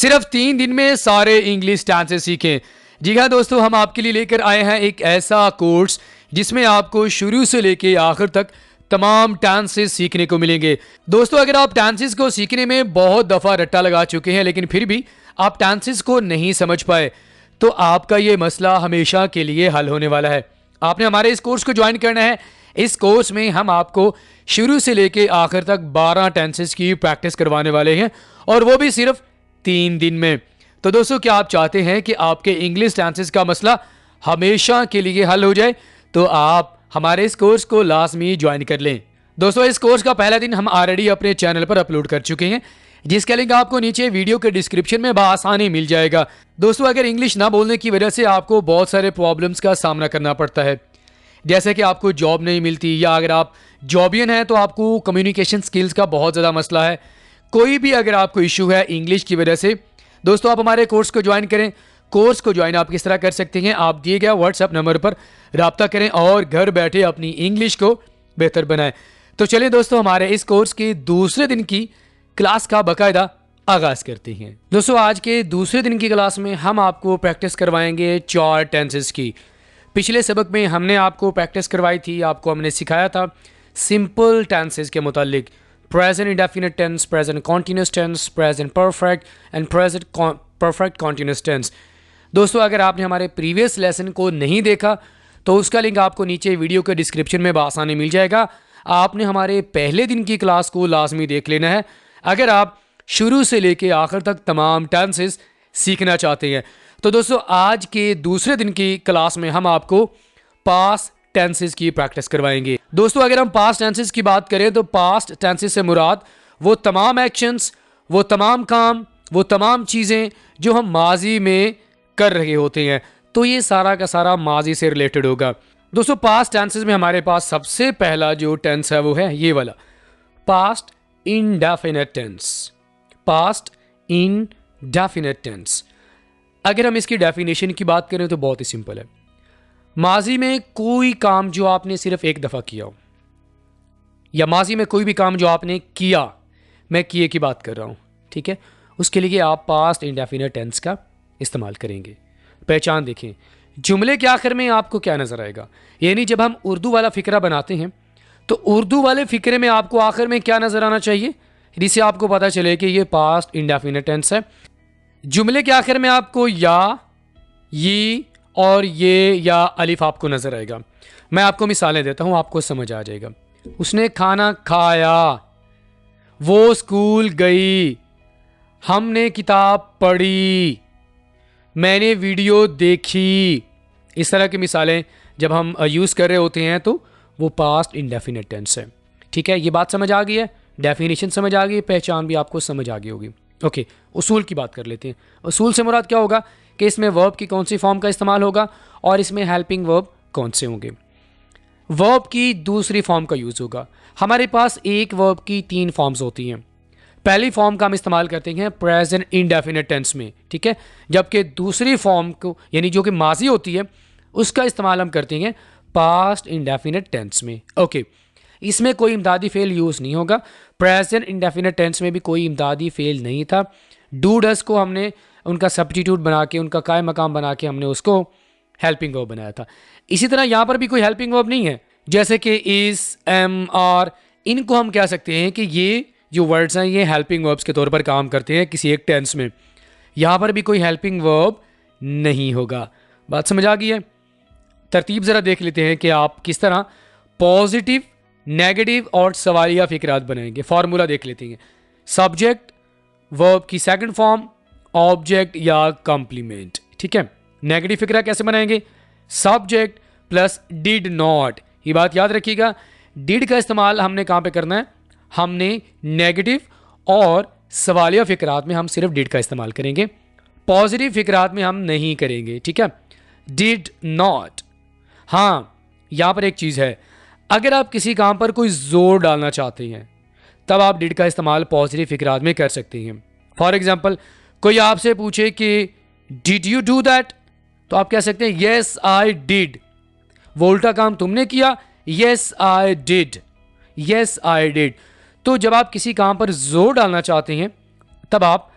सिर्फ 3 दिन में सारे इंग्लिश टेंसेस सीखें। जी हाँ दोस्तों, हम आपके लिए लेकर आए हैं एक ऐसा कोर्स जिसमें आपको शुरू से लेकर आखिर तक तमाम टेंसेस सीखने को मिलेंगे। दोस्तों, अगर आप टेंसेस को सीखने में बहुत दफ़ा रट्टा लगा चुके हैं लेकिन फिर भी आप टेंसेस को नहीं समझ पाए, तो आपका ये मसला हमेशा के लिए हल होने वाला है। आपने हमारे इस कोर्स को ज्वाइन करना है। इस कोर्स में हम आपको शुरू से लेकर आखिर तक 12 टेंसेस की प्रैक्टिस करवाने वाले हैं, और वो भी सिर्फ 3 दिन में। तो दोस्तों, क्या आप चाहते हैं कि आपके इंग्लिश टेंसेस का मसला हमेशा के लिए हल हो जाए, तो आप हमारे इस कोर्स को लाजमी ज्वाइन कर लें। दोस्तों, इस कोर्स का पहला दिन हम ऑलरेडी अपने चैनल पर अपलोड कर चुके हैं, जिसका लिंक आपको नीचे वीडियो के डिस्क्रिप्शन में बआसानी मिल जाएगा। दोस्तों, अगर इंग्लिश ना बोलने की वजह से आपको बहुत सारे प्रॉब्लम्स का सामना करना पड़ता है, जैसे कि आपको जॉब नहीं मिलती, या अगर आप जॉबियन हैं तो आपको कम्युनिकेशन स्किल्स का बहुत ज़्यादा मसला है, कोई भी अगर आपको इशू है इंग्लिश की वजह से, दोस्तों आप हमारे कोर्स को ज्वाइन करें। कोर्स को ज्वाइन आप किस तरह कर सकते हैं, आप दिए गए व्हाट्सएप नंबर पर राब्ता करें और घर बैठे अपनी इंग्लिश को बेहतर बनाएं। तो चलिए दोस्तों, हमारे इस कोर्स के दूसरे दिन की क्लास का बाकायदा आगाज़ करते हैं। दोस्तों, आज के दूसरे दिन की क्लास में हम आपको प्रैक्टिस करवाएंगे 4 टेंसेस की। पिछले सबक में हमने आपको प्रैक्टिस करवाई थी, आपको हमने सिखाया था सिंपल टेंसेस के मुतालिक, present indefinite tense, present continuous tense, present perfect and present perfect continuous tense. दोस्तों, अगर आपने हमारे प्रीवियस लेसन को नहीं देखा तो उसका लिंक आपको नीचे वीडियो के डिस्क्रिप्शन में बआसानी मिल जाएगा। आपने हमारे पहले दिन की क्लास को लाजमी देख लेना है अगर आप शुरू से लेके आखिर तक तमाम टेंसेस सीखना चाहते हैं। तो दोस्तों, आज के दूसरे दिन की क्लास में हम आपको पास्ट टेंसेस की प्रैक्टिस करवाएंगे। दोस्तों, अगर हम पास्ट टेंसेस की बात करें तो पास्ट टेंसेस से मुराद वो तमाम एक्शंस, वो तमाम काम, वो तमाम चीज़ें जो हम माजी में कर रहे होते हैं, तो ये सारा का सारा माजी से रिलेटेड होगा। दोस्तों, पास्ट टेंसेस में हमारे पास सबसे पहला जो टेंस है वो है ये वाला, past indefinite tense. Past indefinite tense, अगर हम इसकी डेफिनेशन की बात करें तो बहुत ही सिंपल है। माजी में कोई काम जो आपने सिर्फ एक दफ़ा किया हो, या माजी में कोई भी काम जो आपने किया, मैं किए की बात कर रहा हूँ, ठीक है, उसके लिए आप पास्ट इंडेफिनिट टेंस का इस्तेमाल करेंगे। पहचान देखें, जुमले के आखिर में आपको क्या नज़र आएगा, यानी जब हम उर्दू वाला फ़िक्रा बनाते हैं तो उर्दू वाले फ़िक्रे में आपको आखिर में क्या नज़र आना चाहिए, जिससे आपको पता चले कि ये पास्ट इंडेफिनिट टेंस है। जुमले के आखिर में आपको या, ये और ये या अलिफ आपको नज़र आएगा। मैं आपको मिसालें देता हूँ, आपको समझ आ जाएगा। उसने खाना खाया, वो स्कूल गई, हमने किताब पढ़ी, मैंने वीडियो देखी। इस तरह की मिसालें जब हम यूज़ कर रहे होते हैं तो वो पास्ट इंडेफिनिट टेंस है। ठीक है, ये बात समझ आ गई है, डेफिनेशन समझ आ गई है, पहचान भी आपको समझ आ गई होगी। ओके, उसूल की बात कर लेते हैं। उसूल से मुराद क्या होगा कि इसमें वर्ब की कौन सी फॉर्म का इस्तेमाल होगा और इसमें हेल्पिंग वर्ब कौन से होंगे। वर्ब की दूसरी फॉर्म का यूज़ होगा। हमारे पास एक वर्ब की 3 फॉर्म्स होती हैं। पहली फॉर्म का हम इस्तेमाल करते हैं प्रेजेंट इंडेफिनिट टेंस में, ठीक है, जबकि दूसरी फॉर्म को, यानी जो कि माजी होती है, उसका इस्तेमाल हम करते हैं पास्ट इंडेफिनिट टेंस में। ओके, इसमें कोई इमदादी फेल यूज़ नहीं होगा। प्रेजेंट इंडेफिनिट टेंस में भी कोई इमदादी फेल नहीं था। डू डस को हमने उनका सब्स्टिट्यूट बना के, उनका कायम मकाम बना के हमने उसको हेल्पिंग वर्ब बनाया था। इसी तरह यहाँ पर भी कोई हेल्पिंग वर्ब नहीं है, जैसे कि इज, एम, आर, इनको हम कह सकते हैं कि ये जो वर्ड्स हैं ये हेल्पिंग वर्ब्स के तौर पर काम करते हैं किसी एक टेंस में। यहाँ पर भी कोई हेल्पिंग वर्ब नहीं होगा। बात समझ आ गई है? तरतीब ज़रा देख लेते हैं कि आप किस तरह पॉजिटिव, नेगेटिव और सवालिया फ़िक्रात बनाएंगे। फार्मूला देख लेते हैं। सब्जेक्ट, वर्ब की सेकंड फॉर्म, ऑब्जेक्ट या कॉम्प्लीमेंट। ठीक है, नेगेटिव फ़िक्रा कैसे बनाएंगे? Subject plus did not. ये बात याद रखिएगा, डिड का इस्तेमाल हमने कहाँ पे करना है? हमने नेगेटिव और सवालिया फ़िक्रात में हम सिर्फ डिड का इस्तेमाल करेंगे, पॉजिटिव फ़िक्रात में हम नहीं करेंगे। ठीक है, डिड नॉट। हाँ, यहाँ पर एक चीज़ है, अगर आप किसी काम पर कोई जोर डालना चाहते हैं तब आप डिड का इस्तेमाल पॉजिटिव फ़िक्रात में कर सकते हैं। फॉर एग्जाम्पल, कोई आपसे पूछे कि डिड यू डू दैट, तो आप कह सकते हैं येस आई डिड। वो उल्टा काम तुमने किया, yes I did, yes I did. तो जब आप किसी काम पर जोर डालना चाहते हैं तब आप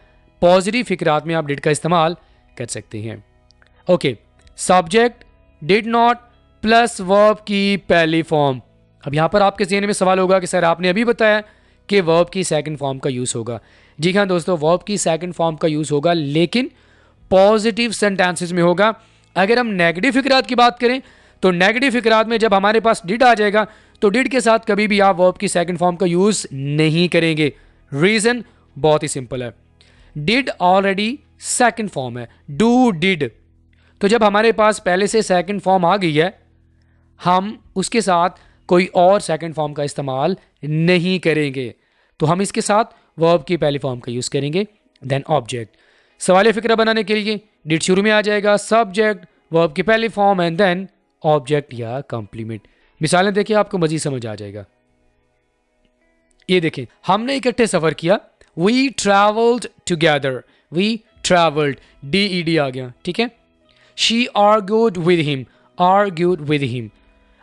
पॉजिटिव फिक्रात में आप डिड का इस्तेमाल कर सकते हैं। Okay, subject did not plus verb की पहली फॉर्म। अब यहाँ पर आपके ज़हन में सवाल होगा कि सर आपने अभी बताया कि वर्ब की सेकंड फॉर्म का यूज़ होगा। जी हाँ दोस्तों, वर्ब की सेकंड फॉर्म का यूज़ होगा, लेकिन पॉजिटिव सेंटेंसेस में होगा। अगर हम नेगेटिव फिक्रात की बात करें तो नेगेटिव फिक्रात में जब हमारे पास डिड आ जाएगा तो डिड के साथ कभी भी आप वर्ब की सेकंड फॉर्म का यूज़ नहीं करेंगे। रीज़न बहुत ही सिंपल है, डिड ऑलरेडी सेकंड फॉर्म है, डू डिड। तो जब हमारे पास पहले से सेकंड फॉर्म आ गई है, हम उसके साथ कोई और सेकंड फॉर्म का इस्तेमाल नहीं करेंगे, तो हम इसके साथ वर्ब की पहली फॉर्म का यूज़ करेंगे। देन ऑब्जेक्ट, सवाल फिक्रा बनाने के लिए डिड शुरू में आ जाएगा, सब्जेक्ट वर्ब की पहली फॉर्म एंड देन ऑब्जेक्ट या कॉम्प्लीमेंट। मिसालें देखिए, आपको मजीद समझ आ जाएगा। ये देखें, हमने इकट्ठे सफ़र किया, we travelled together, we travelled, DED आ गया, ठीक है। She argued with him, argued with him.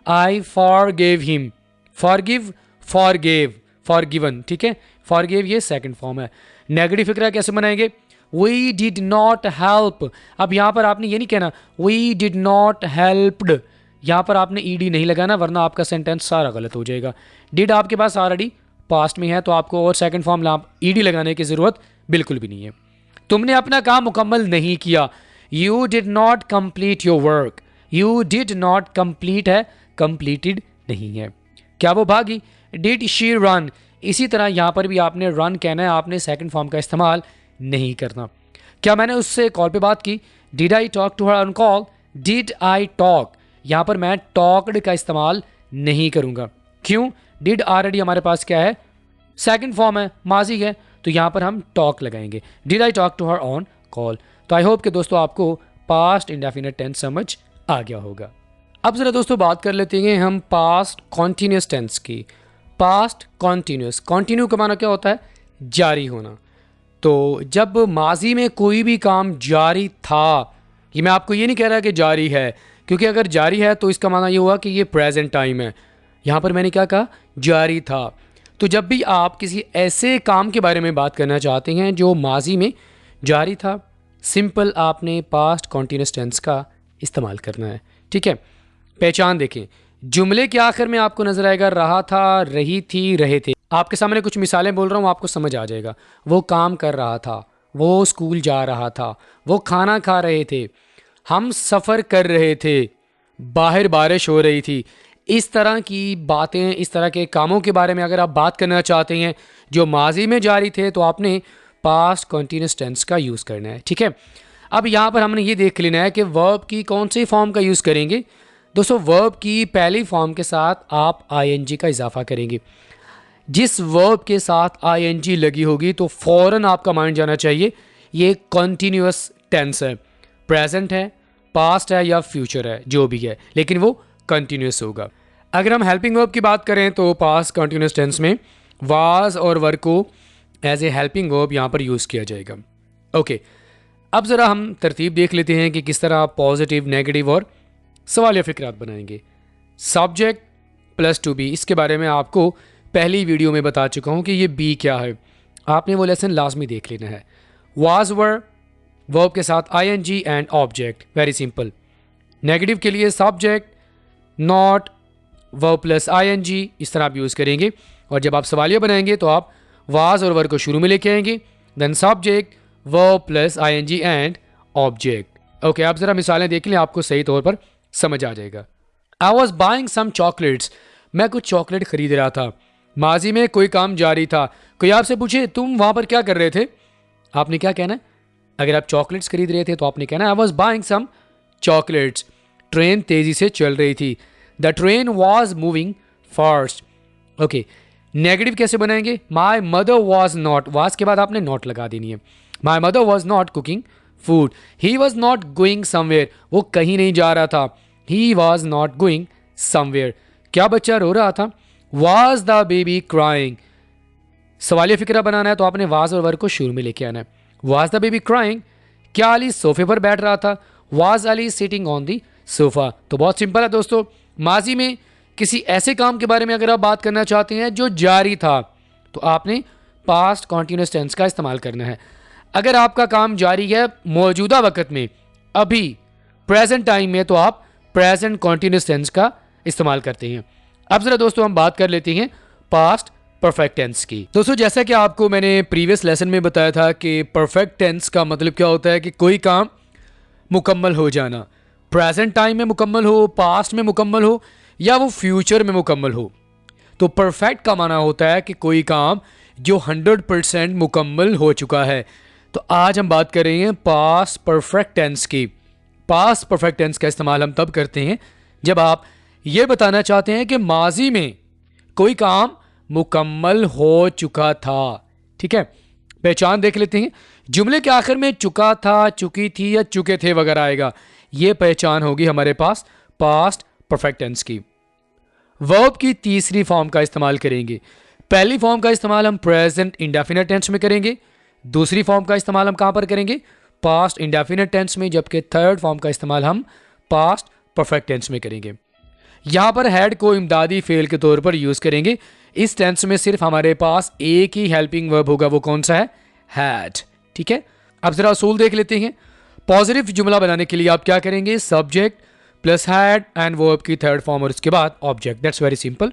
I forgive him, forgive, forgive, forgiven, ठीक है। फॉरगिव ये सेकंड फॉर्म है। नेगेटिव फिक्रा कैसे बनाएंगे, वी डिड नॉट हेल्प। अब यहाँ पर आपने ये नहीं कहना वी डिड नॉट हेल्प्ड, यहाँ पर आपने ED नहीं लगाना, वरना आपका सेंटेंस सारा गलत हो जाएगा। डिड आपके पास ऑलरेडी पास्ट में है, तो आपको और सेकंड फॉर्म ED लगाने की ज़रूरत बिल्कुल भी नहीं है। तुमने अपना काम मुकम्मल नहीं किया, you did not complete your work. You did not complete है, कंप्लीटेड नहीं है। क्या वो भागी, डिड शी रन। इसी तरह यहाँ पर भी आपने रन कहना है, आपने सेकंड फॉर्म का इस्तेमाल नहीं करना। क्या मैंने उससे कॉल पे बात की, did I talk to her on call, did I talk. यहाँ पर मैं टॉक्ड का इस्तेमाल नहीं करूँगा। क्यों, डिड ऑलरेडी हमारे पास क्या है, सेकंड फॉर्म है, माजी है, तो यहाँ पर हम टॉक लगाएंगे, did I talk to her on call. तो आई होप कि दोस्तों आपको पास्ट इंडेफिनिट टेंस समझ आ गया होगा। अब ज़रा दोस्तों बात कर लेते हैं हम पास्ट कॉन्टीन्यूस टेंस की। पास्ट कॉन्टीन्यूस, कॉन्टीन्यू का माना क्या होता है, जारी होना। तो जब माजी में कोई भी काम जारी था, ये मैं आपको ये नहीं कह रहा कि जारी है, क्योंकि अगर जारी है तो इसका माना ये हुआ कि ये प्रेजेंट टाइम है। यहाँ पर मैंने क्या कहा, जारी था। तो जब भी आप किसी ऐसे काम के बारे में बात करना चाहते हैं जो माजी में जारी था, सिंपल आपने पास्ट कॉन्टीन्यूस टेंस का इस्तेमाल करना है, ठीक है। पहचान देखें, जुमले के आखिर में आपको नजर आएगा रहा था, रही थी, रहे थे। आपके सामने कुछ मिसालें बोल रहा हूँ, आपको समझ आ जाएगा। वो काम कर रहा था, वो स्कूल जा रहा था, वो खाना खा रहे थे, हम सफ़र कर रहे थे, बाहर बारिश हो रही थी। इस तरह की बातें, इस तरह के कामों के बारे में अगर आप बात करना चाहते हैं जो माजी में जारी थे, तो आपने पास्ट कॉन्टीन्यूस टेंस का यूज़ करना है, ठीक है। अब यहाँ पर हमने ये देख लेना है कि वर्ब की कौन सी फॉर्म का यूज़ करेंगे। दोस्तों, वर्ब की पहली फॉर्म के साथ आप ING का इजाफा करेंगे। जिस वर्ब के साथ ING लगी होगी तो फ़ौरन आपका माइंड जाना चाहिए ये कॉन्टीन्यूस टेंस है, प्रेजेंट है, पास्ट है या फ्यूचर है, जो भी है, लेकिन वो कंटिन्यूस होगा। अगर हम हेल्पिंग वर्ब की बात करें तो पास्ट कंटिन्यूस टेंस में वाज और वर को एज ए हेल्पिंग वर्ब यहाँ पर यूज़ किया जाएगा। ओके, अब ज़रा हम तरतीब देख लेते हैं कि किस तरह पॉजिटिव, नेगेटिव और सवालिया फिक्रात बनाएंगे। सब्जेक्ट प्लस टू बी, इसके बारे में आपको पहली वीडियो में बता चुका हूँ कि ये बी क्या है, आपने वो लेसन लाजमी देख लेना है। वाज वर वर्ब के साथ ING and object, very simple. Negative के लिए subject not verb plus ING, इस तरह आप यूज़ करेंगे। और जब आप सवालिया बनाएंगे तो आप वाज और वर को शुरू में लेके आएंगे, then subject verb plus ING and object. Okay, आप ज़रा मिसालें देख लें, आपको सही तौर पर समझ आ जाएगा। I was buying some chocolates, मैं कुछ चॉकलेट खरीद रहा था। माजी में कोई काम जारी था। कोई आपसे पूछे तुम वहाँ पर क्या कर रहे थे, आपने क्या कहना है। अगर आप चॉकलेट्स खरीद रहे थे तो आपने कहना I was buying some chocolates. Train तेज़ी से चल रही थी, the train was moving fast. Okay, negative कैसे बनाएंगे, my mother was not, was के बाद आपने नॉट लगा देनी है। My mother was not cooking food, he was not going somewhere, वो कहीं नहीं जा रहा था। He was not going somewhere, क्या बच्चा रो रहा था। वॉज द बेबी क्राइंग, सवालिया फिक्रा बनाना है तो आपने वाज और वर को शुरू में लेके आना है। वॉज द बेबी क्राइंग, क्या अली सोफे पर बैठ रहा था। Was Ali sitting on the sofa. तो बहुत सिंपल है दोस्तों, माजी में किसी ऐसे काम के बारे में अगर आप बात करना चाहते हैं जो जारी था तो आपने पास्ट कॉन्टिन्यूस टेंस का इस्तेमाल करना है। अगर आपका काम जारी है मौजूदा वक्त में, अभी प्रेजेंट टाइम में, तो आप प्रेजेंट कॉन्टिन्यूस टेंस का इस्तेमाल करते हैं। अब जरा दोस्तों हम बात कर लेते हैं पास्ट परफेक्ट टेंस की। दोस्तों जैसा कि आपको मैंने प्रीवियस लेसन में बताया था कि परफेक्ट टेंस का मतलब क्या होता है कि कोई काम मुकम्मल हो जाना, प्रेजेंट टाइम में मुकम्मल हो, पास्ट में मुकम्मल हो, या वो फ्यूचर में मुकम्मल हो। तो परफेक्ट का माना होता है कि कोई काम जो 100% मुकम्मल हो चुका है। तो आज हम बात कर रहे हैं पास्ट परफेक्ट टेंस की। पास्ट परफेक्ट टेंस का इस्तेमाल हम तब करते हैं जब आप ये बताना चाहते हैं कि माजी में कोई काम मुकम्मल हो चुका था। ठीक है, पहचान देख लेते हैं। जुमले के आखिर में चुका था, चुकी थी या चुके थे वगैरह आएगा, ये पहचान होगी हमारे पास पास्ट परफेक्ट टेंस की। वर्ब की तीसरी फॉर्म का इस्तेमाल करेंगे। पहली फॉर्म का इस्तेमाल हम प्रेजेंट इंडेफिनिट टेंस में करेंगे, दूसरी फॉर्म का इस्तेमाल हम कहां पर करेंगे? पास्ट इंडेफिनिट टेंस में, जबकि थर्ड फॉर्म का इस्तेमाल हम पास्ट परफेक्ट टेंस में करेंगे। यहां पर हैड को इमदादी फेल के तौर पर यूज करेंगे। इस टेंस में सिर्फ हमारे पास एक ही हेल्पिंग वर्ब होगा, वो कौन सा है? हैड। ठीक है, अब जरा असूल देख लेते हैं। पॉजिटिव जुमला बनाने के लिए आप क्या करेंगे? Subject plus had and verb की थर्ड फॉर्म और उसके बाद object. That's very simple.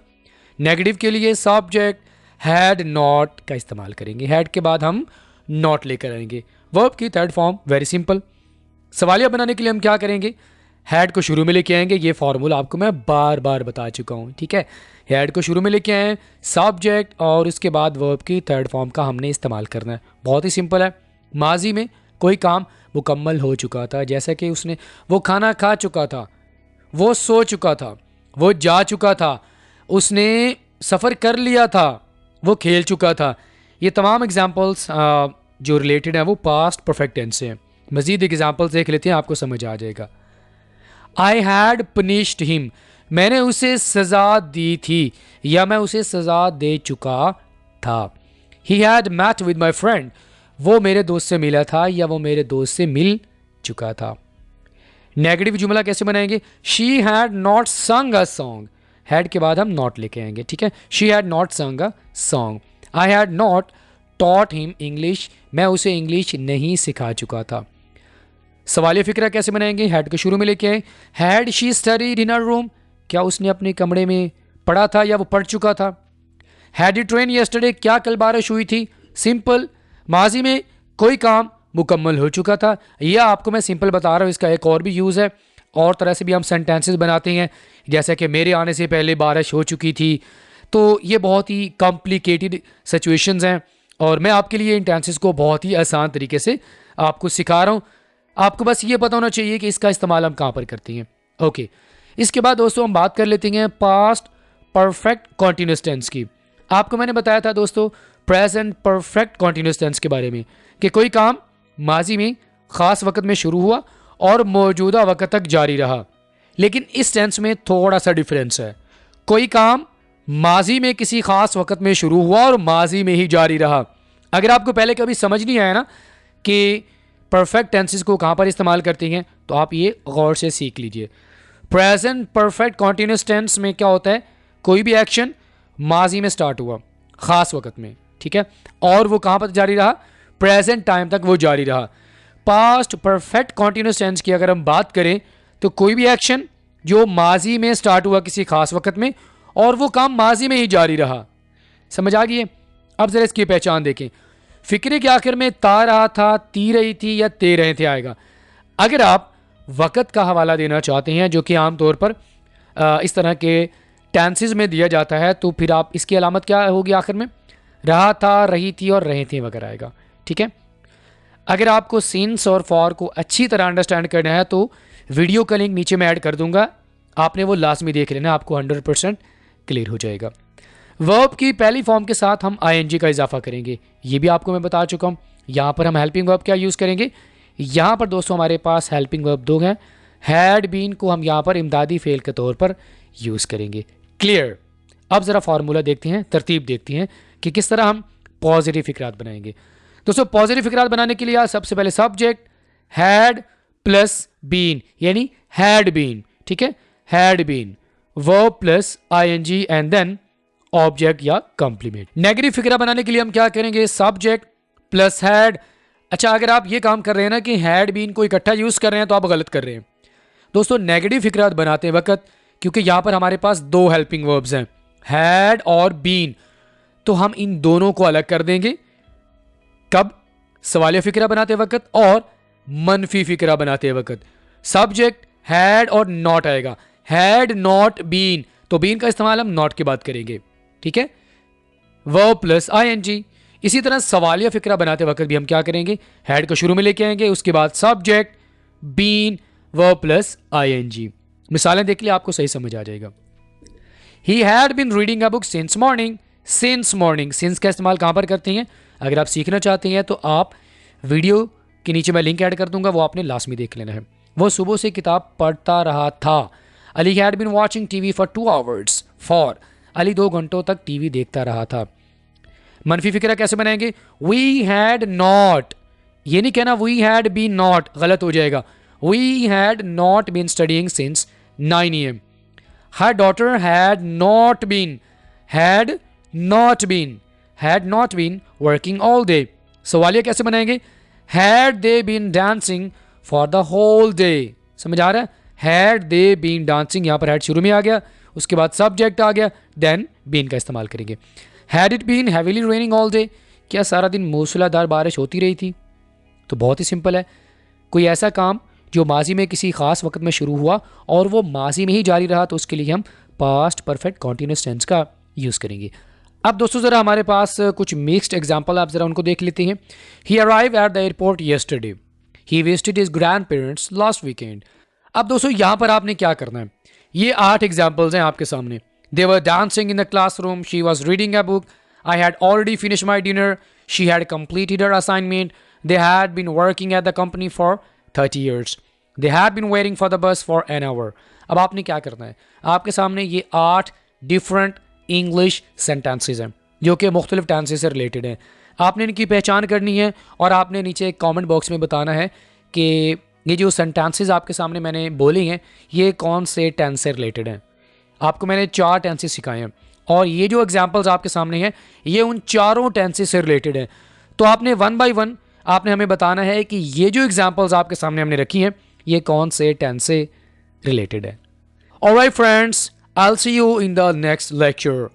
Negative के लिए सब्जेक्ट हैड नॉट का इस्तेमाल करेंगे, हैड के बाद हम नॉट लेकर आएंगे, वर्ब की थर्ड फॉर्म। Very simple. सवालिया बनाने के लिए हम क्या करेंगे? हैड को शुरू में लेके आएंगे। ये फॉर्मूला आपको मैं बार बार बता चुका हूँ। ठीक है, हैड को शुरू में लेके आए, सब्जेक्ट और उसके बाद वर्ब की थर्ड फॉर्म का हमने इस्तेमाल करना है। बहुत ही सिंपल है। माजी में कोई काम मुकम्मल हो चुका था, जैसे कि उसने वो खाना खा चुका था, वो सो चुका था, वो जा चुका था, उसने सफ़र कर लिया था, वो खेल चुका था। ये तमाम एग्जाम्पल्स जो रिलेटेड हैं वो पास्ट परफेक्ट टेंस से हैं। मज़ीद एग्जाम्पल्स देख लेते हैं, आपको समझ आ जाएगा। आई हैड पनिश्ड हिम, मैंने उसे सज़ा दी थी या मैं उसे सज़ा दे चुका था। He had met with my friend, वो मेरे दोस्त से मिला था या वो मेरे दोस्त से मिल चुका था। नेगेटिव जुमला कैसे बनाएंगे? शी हैड नॉट संग अ सॉन्ग, हैड के बाद हम नॉट लेके आएंगे। ठीक है, शी हैड नॉट संग a song. I had not taught him English, मैं उसे इंग्लिश नहीं सिखा चुका था। सवालिया फिक्रा कैसे बनाएंगे? हैड को शुरू में लेके आए। Had she studied in her room, क्या उसने अपने कमरे में पढ़ा था या वो पढ़ चुका था। हैड इट रेन यस्टरडे, क्या कल बारिश हुई थी। सिंपल। माजी में कोई काम मुकम्मल हो चुका था। यह आपको मैं सिंपल बता रहा हूँ, इसका एक और भी यूज़ है। और तरह से भी हम सेंटेंसेस बनाते हैं, जैसे कि मेरे आने से पहले बारिश हो चुकी थी। तो ये बहुत ही कॉम्प्लिकेटेड सिचुएशंस हैं और मैं आपके लिए इन टेंसेस को बहुत ही आसान तरीके से आपको सिखा रहा हूँ। आपको बस ये पता होना चाहिए कि इसका इस्तेमाल हम कहाँ पर करते हैं। ओके, इसके बाद दोस्तों हम बात कर लेते हैं पास्ट परफेक्ट कॉन्टिन्यूस टेंस की। आपको मैंने बताया था दोस्तों प्रेजेंट परफेक्ट कॉन्टिन्यूस टेंस के बारे में कि कोई काम माजी में ख़ास वक्त में शुरू हुआ और मौजूदा वक्त तक जारी रहा। लेकिन इस टेंस में थोड़ा सा डिफरेंस है। कोई काम माजी में किसी ख़ास वक्त में शुरू हुआ और माजी में ही जारी रहा। अगर आपको पहले कभी समझ नहीं आया ना कि परफेक्ट टेंसेस को कहाँ पर इस्तेमाल करते हैं, तो आप ये गौर से सीख लीजिए। प्रेजेंट परफेक्ट कॉन्टिन्यूस टेंस में क्या होता है? कोई भी एक्शन माजी में स्टार्ट हुआ ख़ास वक्त में, ठीक है, और वो कहाँ पर जारी रहा? प्रेजेंट टाइम तक वो जारी रहा। पास्ट परफेक्ट कॉन्टिन्यूस टेंस की अगर हम बात करें तो कोई भी एक्शन जो माजी में स्टार्ट हुआ किसी खास वक्त में और वो काम माजी में ही जारी रहा। समझ आ गई है? अब जरा इसकी पहचान देखें। फिक्रे के आखिर में ता रहा था, ती रही थी या ते रहे थे आएगा। अगर आप वक़्त का हवाला देना चाहते हैं, जो कि आमतौर पर इस तरह के टेंसेस में दिया जाता है, तो फिर आप इसकी अलामत क्या होगी? आखिर में रहा था, रही थी और रहे थे वगैरह आएगा। ठीक है, अगर आपको सिंस और फॉर को अच्छी तरह अंडरस्टैंड करना है तो वीडियो का लिंक नीचे मैं ऐड कर दूंगा, आपने वो लाजमी देख लेना, आपको 100% क्लियर हो जाएगा। वर्ब की पहली फॉर्म के साथ हम आईएनजी का इजाफा करेंगे, ये भी आपको मैं बता चुका हूँ। यहाँ पर हम हेल्पिंग वर्ब क्या यूज़ करेंगे? यहाँ पर दोस्तों हमारे पास हेल्पिंग वर्ब दो हैं। हैड बीन को हम यहाँ पर इमदादी फेल के तौर पर यूज़ करेंगे। क्लियर? अब ज़रा फार्मूला देखते हैं, तरतीब देखते हैं कि किस तरह हम पॉजिटिव फिक्रात बनाएंगे। दोस्तों पॉजिटिव फिक्रात बनाने के लिए सबसे पहले सब्जेक्ट हैड प्लस बीन, यानी हैड बीन। ठीक है, had been, verb plus ING and then object या कॉम्प्लीमेंट। नेगेटिव फिक्रा बनाने के लिए हम क्या करेंगे? सब्जेक्ट प्लस हैड अच्छा, अगर आप ये काम कर रहे हैं ना कि हैड बीन को इकट्ठा यूज़ कर रहे हैं तो आप गलत कर रहे हैं दोस्तों। नेगेटिव फिक्रात बनाते वक्त, क्योंकि यहाँ पर हमारे पास दो हेल्पिंग वर्ब्स हैं, हैड और बीन, तो हम इन दोनों को अलग कर देंगे। कब? सवालिया फिक्रा बनाते वक्त और मनफी फिक्रा बनाते वक्त। सब्जेक्ट हैड और नॉट आएगा, हैड नॉट बीन, तो बीन का इस्तेमाल हम नॉट के बाद करेंगे, ठीक है, वर्ब प्लस आईएनजी। इसी तरह सवालिया फिक्रा बनाते वक्त भी हम क्या करेंगे, हैड को शुरू में लेके आएंगे, उसके बाद subject been verb plus ING. मिसालें देख लिया, आपको सही समझ आ जाएगा। He had been reading a book since morning. Since morning, since का इस्तेमाल कहाँ पर करते हैं? अगर आप सीखना चाहते हैं तो आप वीडियो के नीचे मैं लिंक ऐड कर दूंगा, वो आपने लास्ट में देख लेना है। वो सुबह से किताब पढ़ता रहा था। Ali had been watching TV for 2 hours. For, Ali 2 घंटों तक टीवी देखता रहा था। मनफी फिक्रा कैसे बनाएंगे? वी हैड नॉट, ये नहीं कहना वी हैड बीन नॉट, गलत हो जाएगा। We had not been studying since 9 AM। Her daughter had not been, had not been, had not been working all day. सवालिया कैसे बनाएंगे? Had they been dancing for the whole day. समझ आ रहा है? हैड दे बीन डांसिंग, यहां पर had शुरू में आ गया, उसके बाद सब्जेक्ट आ गया, देन बीन का इस्तेमाल करेंगे। Had it been heavily raining all day, क्या सारा दिन मूसलाधार बारिश होती रही थी? तो बहुत ही सिंपल है, कोई ऐसा काम जो माजी में किसी खास वक्त में शुरू हुआ और वो माजी में ही जारी रहा, तो उसके लिए हम पास्ट परफेक्ट कॉन्टिन्यूस टेंस का यूज़ करेंगे। अब दोस्तों ज़रा हमारे पास कुछ मिक्स्ड एग्जाम्पल, आप ज़रा उनको देख लेते हैं। He arrive at the airport yesterday. He visited his grand parents last weekend. अब दोस्तों यहाँ पर आपने क्या करना है, ये 8 एग्जाम्पल्स हैं आपके सामने। They were dancing in the classroom, she was reading a book, I had already finish my dinner, she had completed her assignment, they had been working at the company for 30 years, they had been waiting for the bus for an hour. अब आपने क्या करना है, आपके सामने ये 8 different English sentences हैं जो कि मुख्तलिफ टेंसेज से रिलेटेड हैं। आपने इनकी पहचान करनी है और आपने नीचे एक कमेंट बॉक्स में बताना है कि ये जो सेंटेंसेज आपके सामने मैंने बोली हैं ये कौन से टेंस से रिलेटेड हैं। आपको मैंने 4 टेंसेज सिखाए हैं और ये जो एग्जाम्पल्स आपके सामने हैं ये उन चारों टेंसेज से रिलेटेड हैं। तो आपने 1 by 1 आपने हमें बताना है कि ये जो एग्जाम्पल्स आपके सामने हमने रखी हैं ये कौन से टेंस से रिलेटेड है। Alright friends, I will see you in the next lecture.